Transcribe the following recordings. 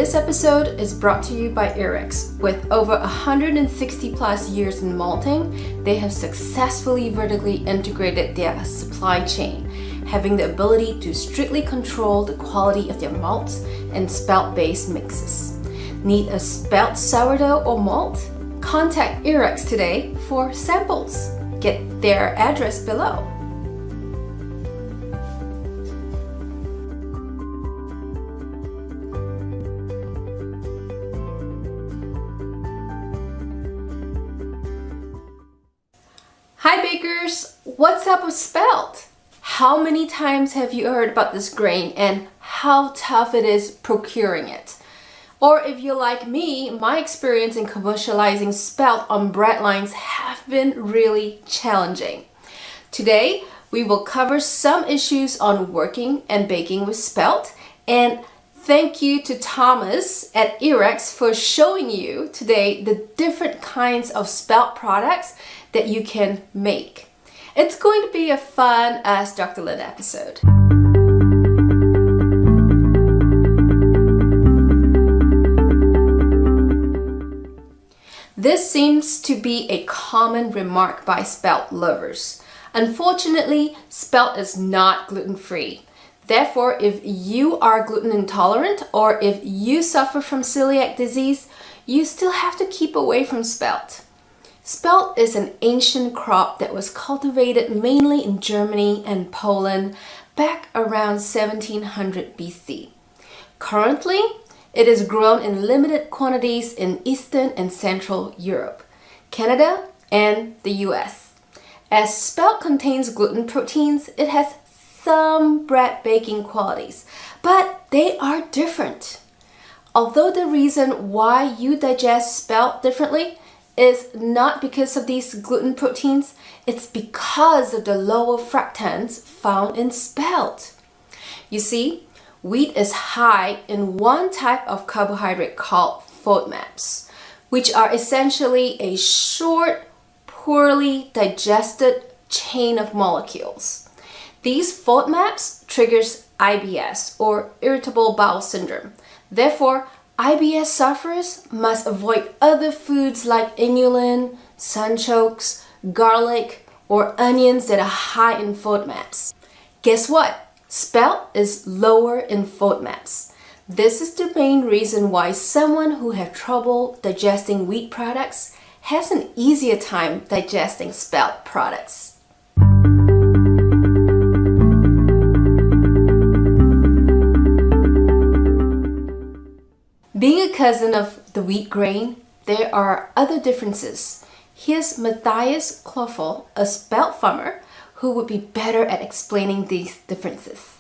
This episode is brought to you by Irex. With over 160 plus years in malting, they have successfully vertically integrated their supply chain, having the ability to strictly control the quality of their malts and spelt-based mixes. Need a spelt sourdough or malt? Contact Irex today for samples. Get their address below. Hi bakers, what's up with Spelt? How many times have you heard about this grain and how tough it is procuring it? Or if you're like me, my experience in commercializing Spelt on bread lines have been really challenging. Today, we will cover some issues on working and baking with Spelt, and thank you to Thomas at Irex for showing you today the different kinds of Spelt products that you can make. It's going to be a fun Ask Dr. Lynn episode. This seems to be a common remark by Spelt lovers. Unfortunately, Spelt is not gluten-free. Therefore, if you are gluten intolerant or if you suffer from celiac disease, you still have to keep away from Spelt. Spelt is an ancient crop that was cultivated mainly in Germany and Poland back around 1700 BC. Currently, it is grown in limited quantities in Eastern and Central Europe, Canada, and the US. As Spelt contains gluten proteins, it has some bread baking qualities, but they are different. Although the reason why you digest Spelt differently is not because of these gluten proteins, it's because of the lower fructans found in Spelt. You see, wheat is high in one type of carbohydrate called FODMAPs, which are essentially a short, poorly digested chain of molecules. These FODMAPs triggers IBS or irritable bowel syndrome. Therefore, IBS sufferers must avoid other foods like inulin, sunchokes, garlic, or onions that are high in FODMAPs. Guess what? Spelt is lower in FODMAPs. This is the main reason why someone who has trouble digesting wheat products has an easier time digesting Spelt products. Being a cousin of the wheat grain, there are other differences. Here's Matthias Kloffel, a Spelt farmer, who would be better at explaining these differences.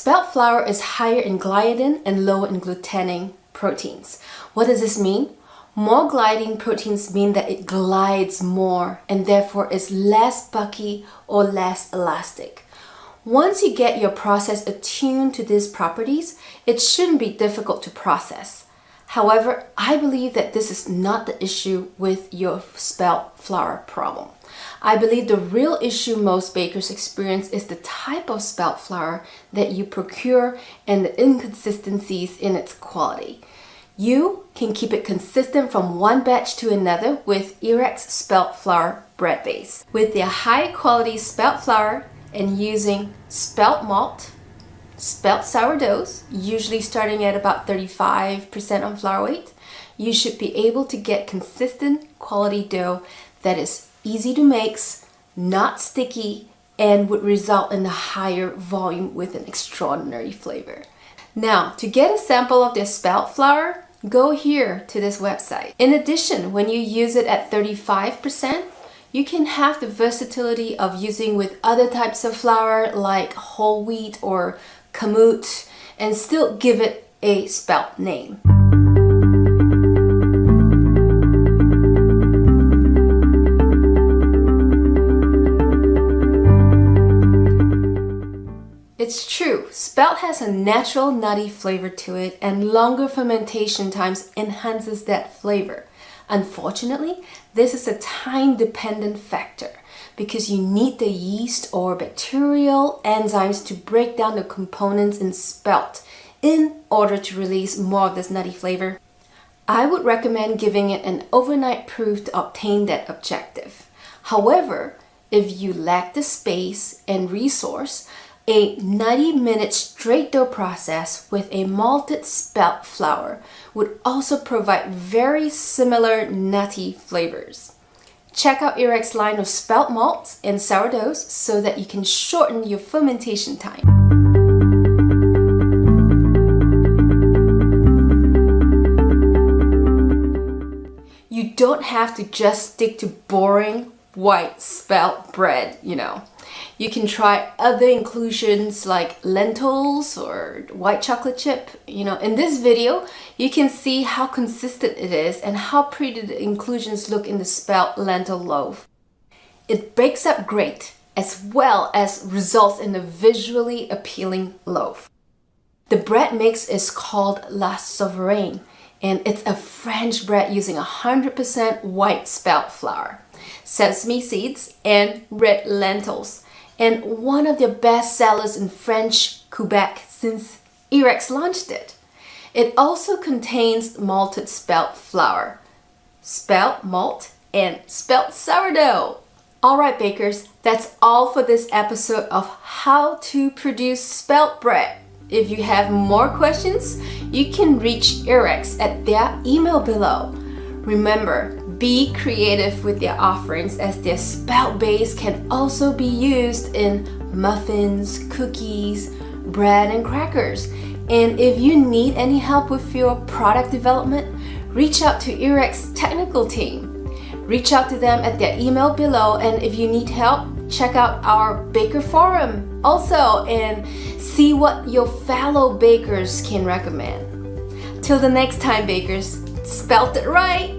Spelt flour is higher in gliadin and lower in glutenin proteins. What does this mean? More gliadin proteins mean that it glides more and therefore is less bulky or less elastic. Once you get your process attuned to these properties, it shouldn't be difficult to process. However, I believe that this is not the issue with your spelt flour problem. I believe the real issue most bakers experience is the type of spelt flour that you procure and the inconsistencies in its quality. You can keep it consistent from one batch to another with Erex spelt flour bread base. With their high quality spelt flour and using spelt malt, spelt sourdoughs, usually starting at about 35% on flour weight, you should be able to get consistent quality dough that is easy to mix, not sticky, and would result in a higher volume with an extraordinary flavor. Now, to get a sample of their spelt flour, go here to this website. In addition, when you use it at 35%, you can have the versatility of using with other types of flour like whole wheat or kamut and still give it a spelt name. It's true, spelt has a natural nutty flavor to it and longer fermentation times enhances that flavor. Unfortunately, this is a time-dependent factor because you need the yeast or bacterial enzymes to break down the components in spelt in order to release more of this nutty flavor. I would recommend giving it an overnight proof to obtain that objective. However, if you lack the space and resource, a 90-minute straight dough process with a malted spelt flour would also provide very similar nutty flavors. Check out Erex's line of spelt malts and sourdoughs so that you can shorten your fermentation time. You don't have to just stick to boring white spelt bread, You can try other inclusions like lentils or white chocolate chip. In this video, you can see how consistent it is and how pretty the inclusions look in the spelt lentil loaf. It bakes up great as well as results in a visually appealing loaf. The bread mix is called La Souveraine and it's a French bread using 100% white spelt flour, sesame seeds, and red lentils, and one of their best sellers in French Quebec since Erex launched it. It also contains malted spelt flour, spelt malt, and spelt sourdough. Alright bakers, that's all for this episode of how to produce spelt bread. If you have more questions, you can reach Erex at their email below. Remember, be creative with their offerings as their spelt base can also be used in muffins, cookies, bread, and crackers. And if you need any help with your product development, reach out to Erex's technical team. Reach out to them at their email below, and if you need help, check out our Baker Forum also and see what your fellow bakers can recommend. Till the next time, bakers, spelt it right!